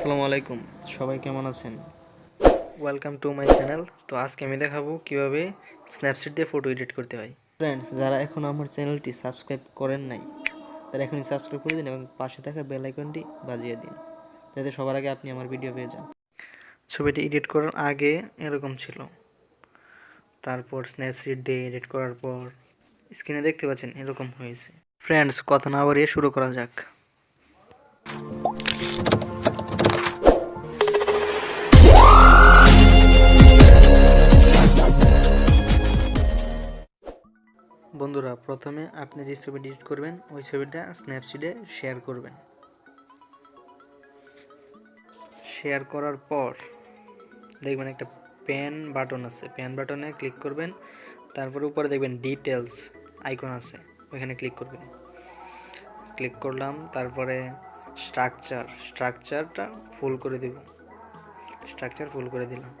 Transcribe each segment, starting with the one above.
আসসালামু আলাইকুম, সবাই কেমন আছেন? Welcome to my channel. তো আজকে আমি দেখাবো কিভাবে স্ন্যাপসিড দিয়ে ফটো এডিট করতে হয়। ফ্রেন্ডস, যারা এখন আমার চ্যানেলটি সাবস্ক্রাইব করেন নাই তারা এখনই সাবস্ক্রাইব করে দিন এবং পাশে থাকা বেল আইকনটি বাজিয়ে দিন, যাতে সবার আগে আপনি আমার ভিডিও পেয়ে যান। ছবিটি এডিট করার আগে এরকম ছিল, তারপর স্ন্যাপসিড দিয়ে এডিট করার পর স্ক্রিনে দেখতে পাচ্ছেন এরকম হয়েছে। ফ্রেন্ডস, কথা না বাড়িয়ে শুরু করা যাক। বন্ধুরা, প্রথমে আপনি যে ছবি এডিট করবেন ওই ছবিটা স্ন্যাপসিডে শেয়ার করবেন। শেয়ার করার পর দেখবেন একটা পেন বাটন আছে, পেন বাটনে ক্লিক করবেন। তারপর উপরে দেখবেন ডিটেলস আইকন আছে, ওইখানে ক্লিক করবেন। ক্লিক করলাম, তারপরে স্ট্রাকচারটা ফুল করে দেব। স্ট্রাকচার ফুল করে দিলাম,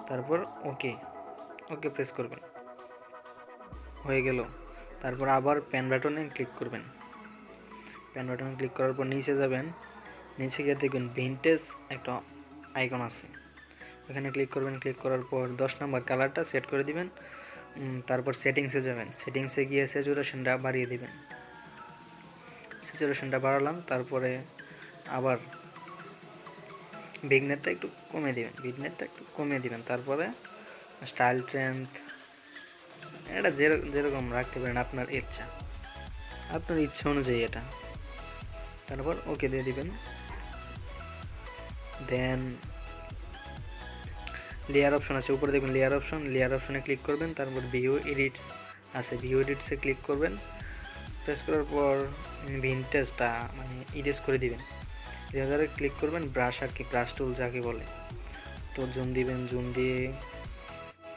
তারপর ওকে প্রেস করবেন। হয়ে গেল। তারপর আবার পেন বাটনে ক্লিক করবেন। পেন বাটনে ক্লিক করার পর নিচে যাবেন, নিচে গিয়ে দেখবেন ভিনটেজ একটা আইকন আছে, ওখানে ক্লিক করবেন। ক্লিক করার পর 10 নম্বর কালারটা সেট করে দিবেন। তারপর সেটিংসে যাবেন, সেটিংসে গিয়ে স্যাচুরেশনটা বাড়িয়ে দিবেন। স্যাচুরেশনটা বাড়ালাম, তারপরে আবার বিগনেটটা একটু কমিয়ে দিবেন। তারপরে স্টাইল ট্রেন্ড এটা যেরকম রাখতে পারেন, আপনার ইচ্ছা অনুযায়ী এটা। তারপর ওকে দিয়ে দিবেন। দেন লেয়ার অপশন আছে, উপরে দেখবেন লেয়ার অপশনে ক্লিক করবেন। তারপর ভিউ এডিটস আছে, ভিউ এডিটসে ক্লিক করবেন। প্রেস করার পর ভিনটেজটা মানে ইরেজ করে দিবেন। ইরেজারে ক্লিক করবেন, ব্রাশ আর কি, ব্রাশ টুল যাকে বলে। তো জুম দিবেন, জুম দিয়ে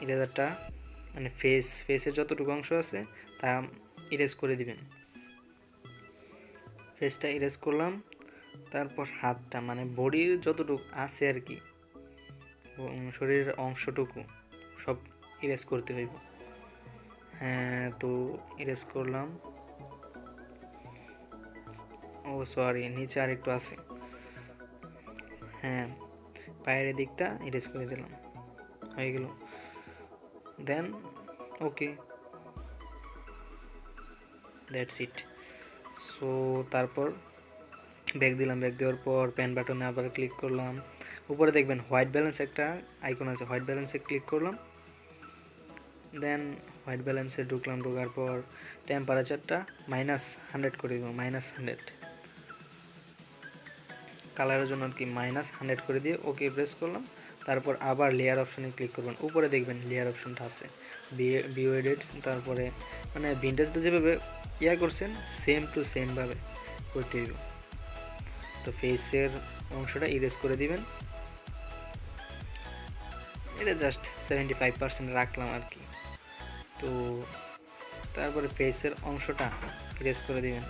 ইরেজারটা মানে ফেসের যতটুকু অংশ আছে তা ইরেজ করে দিবেন। ফেসটা ইরেজ করলাম। তারপর হাতটা মানে বডির যতটুকু আছে আর কি, শরীরের অংশটুকু সব ইরেজ করতে হইব। হ্যাঁ, তো ইরেজ করলাম। ও সরি, নিচে আর একটু আছে। হ্যাঁ, পায়ের দিকটা ইরেজ করে দিলাম, হয়ে গেল। দেন ওকে, দ্যাটস ইট। সো তারপর ব্যাক দিলাম, ব্যাক দেওয়ার পর পেন বাটনে আবার ক্লিক করলাম। উপরে দেখবেন হোয়াইট ব্যালেন্স একটা আইকন আছে, হোয়াইট ব্যালেন্সে ক্লিক করলাম। দেন হোয়াইট ব্যালেন্সে ঢুকলাম, ঢোকার পর টেম্পারেচারটা -100 করে দিব, -100। কালারের জন্য আর কি -100 করে দিয়ে ওকে প্রেস করলাম। তারপর আবার লেয়ার অপশনে ক্লিক করবেন। উপরে দেখবেন লেয়ার অপশনটা আছে, ভিউ এডিটস। তারপরে মানে ভিনটেজটা যেভাবে করছেন সেম টু সেমভাবে করতে দিব। তো ফেসের অংশটা ইরেজ করে দিবেন। এটা জাস্ট 75% রাখলাম আর কি। তো তারপরে ফেসের অংশটা ইরেজ করে দিবেন।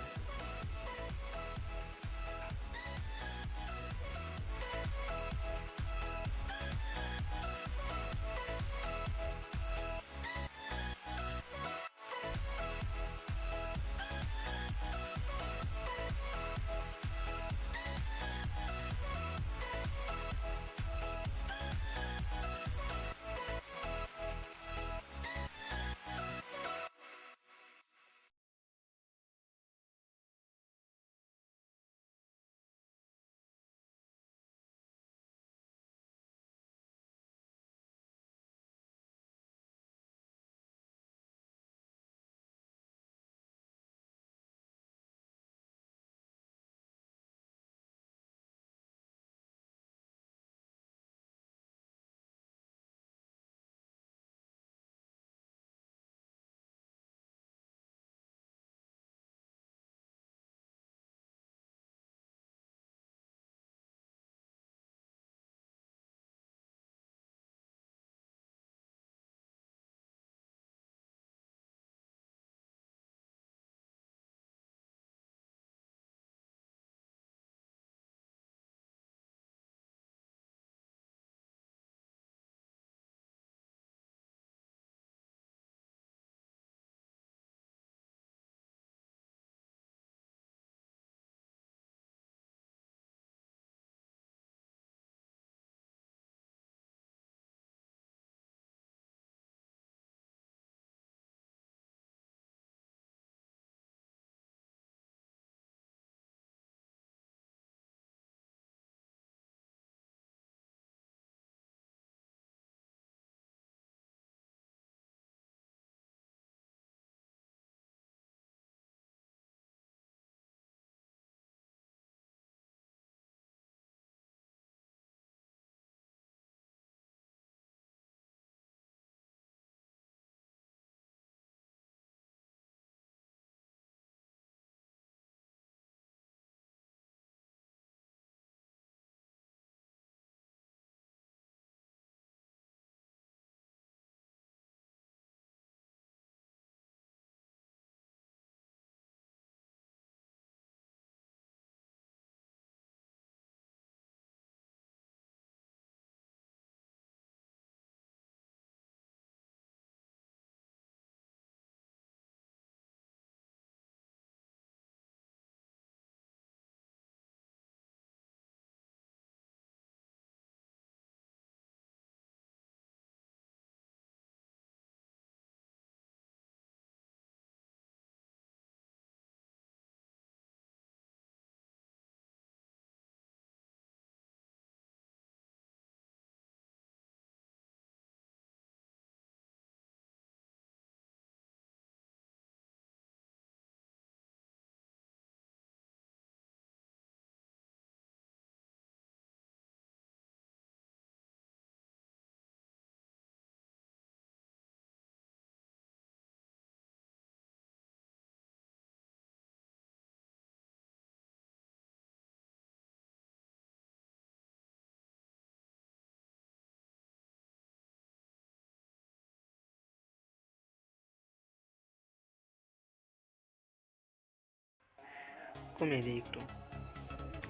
কমিয়ে দিই, একটু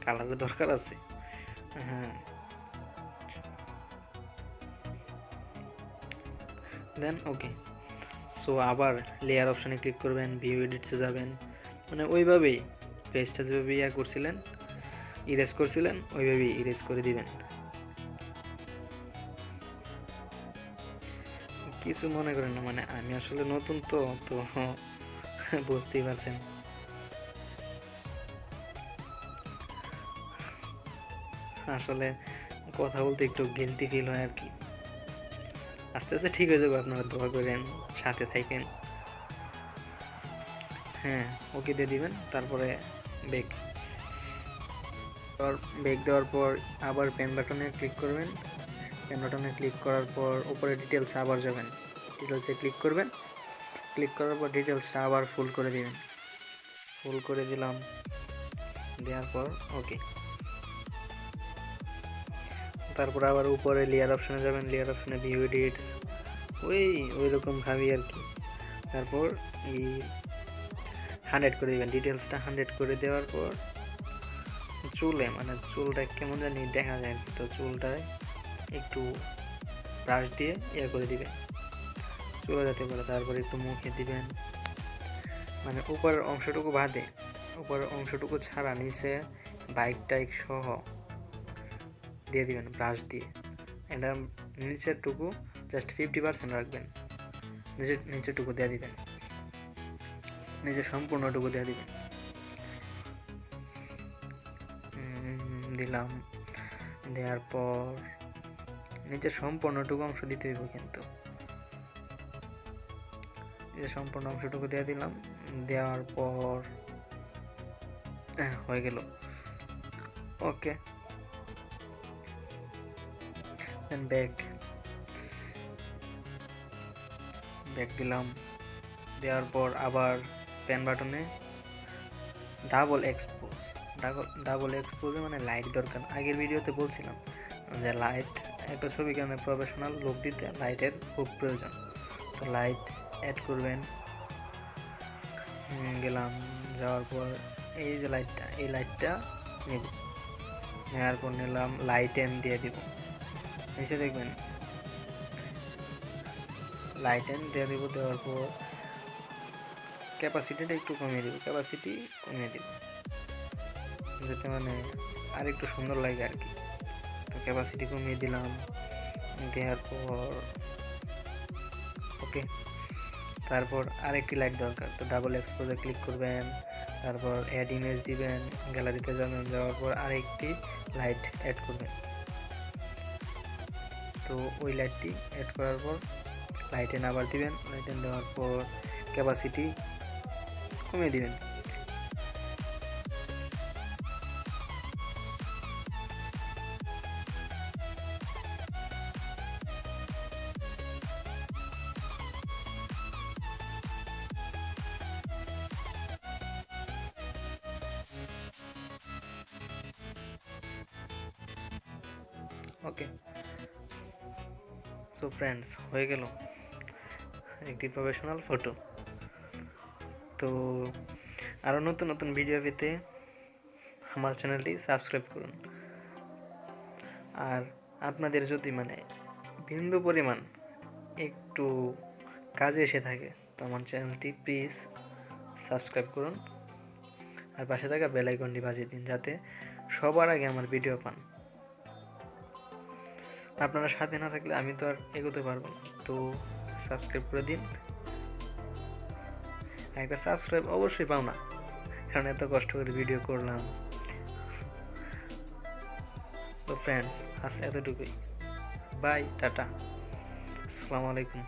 কালারের দরকার আছে। হ্যাঁ, দেন ওকে। সো আবার লেয়ার অপশানে ক্লিক করবেন, ভিউ এডিটসে যাবেন, মানে ওইভাবেই পেজটা যেভাবে করছিলেন, ইরেজ করছিলেন, ওইভাবেই ইরেজ করে দিবেন। কিছু মনে করেন না, মানে আমি আসলে নতুন তো বুঝতেই পারছেন। আসলে কথা বলতে একটু গিলটি ফিল হয় আর কি। আস্তে আস্তে ঠিক হয়ে যাবে, আপনারা দোয়া করেন, সাথে থাকেন। হ্যাঁ, ওকে দিয়ে দিবেন। তারপরে বেক দেওয়ার পর আবার পেন বাটনে ক্লিক করবেন। পেন বাটনে ক্লিক করার পর উপরে ডিটেলসে আবার যাবেন, ডিটেলসে ক্লিক করবেন। ক্লিক করার পর ডিটেলসটা আবার ফুল করে দিবেন। ফুল করে দিলাম, দেওয়ার পর ওকে। তারপর আবার উপরে লেয়ার অপশানে যাবেন, লেয়ার অপশানে ভিউ এডিটস, ওই রকম ভাবি আর কি। তারপর এই 100 করে দেবেন, ডিটেলসটা 100 করে দেওয়ার পর চুলে, মানে চুলটা কেমন জানি দেখা যায়, তো চুলটায় একটু ব্রাশ দিয়ে করে দিবেন চুলে যাতে করে। তারপর একটু মুখে দিবেন, মানে উপরের অংশটুকু বাদে, উপরের অংশটুকু ছাড়া নিচে বাইক সহ দিয়ে দিবেন ব্রাশ দিয়ে। এটা নিচেরটুকু জাস্ট 50% রাখবেন, নিচেরটুকু দিয়ে দিবেন, নিচে সম্পূর্ণটুকু দিয়ে দিবেন। দিলাম, দেওয়ার পর নিচের সম্পূর্ণটুকু অংশ দিতে হইব, কিন্তু সম্পূর্ণ অংশটুকু দিয়ে দিলাম। দেওয়ার পর হয়ে গেল, ওকে। দেন ব্যাক দিলাম। দেওয়ার পর আবার পেন বাটনে ডাবল এক্সপোজে মানে লাইট দরকার। আগের ভিডিওতে বলছিলাম যে লাইট, একটা ছবি কেন প্রফেশনাল লুক দিতে লাইটের খুব প্রয়োজন। তো লাইট অ্যাড করবেন। গেলাম, যাওয়ার পর এই যে লাইটটা, এই লাইটটা নেব, নেওয়ার পর নিলাম লাইটেন দিয়ে দিব। নিচে দেখবেন লাইটেন দিয়ে দিব। দেওয়ার পর ক্যাপাসিটিটা একটু কমিয়ে দিব, যাতে মানে আর একটু সুন্দর লাগে আর কি। তো ক্যাপাসিটি কমিয়ে দিলাম। দেওয়ার পর ওকে। তারপর আরেকটি লাইট দরকার, তো ডাবল এক্সপোজে ক্লিক করবেন। তারপর অ্যাড ইমেজ দিবেন, গ্যালারিতে যাবেন, যাওয়ার পর আরেকটি লাইট অ্যাড করবেন। তো ওই লাইটটি অ্যাড করার পর লাইটেন আবার দিবেন। লাইটেন দেওয়ার পর ক্যাপাসিটি কমিয়ে দিবেন। ওকে, সো ফ্রেন্ডস, হয়ে গেল একটি প্রফেশনাল ফটো। তো আরও নতুন নতুন ভিডিও পেতে আমার চ্যানেলটি সাবস্ক্রাইব করুন। আর আপনাদের যদি মানে বিন্দু পরিমাণ একটু কাজে এসে থাকে, তো আমার চ্যানেলটি প্লিজ সাবস্ক্রাইব করুন। আর পাশে থাকা বেল আইকনটি বাজিয়ে দিন, যাতে সবার আগে আমার ভিডিও পান। আপনারা সাথে না থাকলে আমি তো আর এগোতে পারবো না। তো সাবস্ক্রাইব করে দিন। একটা সাবস্ক্রাইব অবশ্যই পাও না, কারণ এত কষ্ট করে ভিডিও করলাম। তো ফ্রেন্ডস, আজ এতটুকুই। বাই, টাটা, আসসালামু আলাইকুম।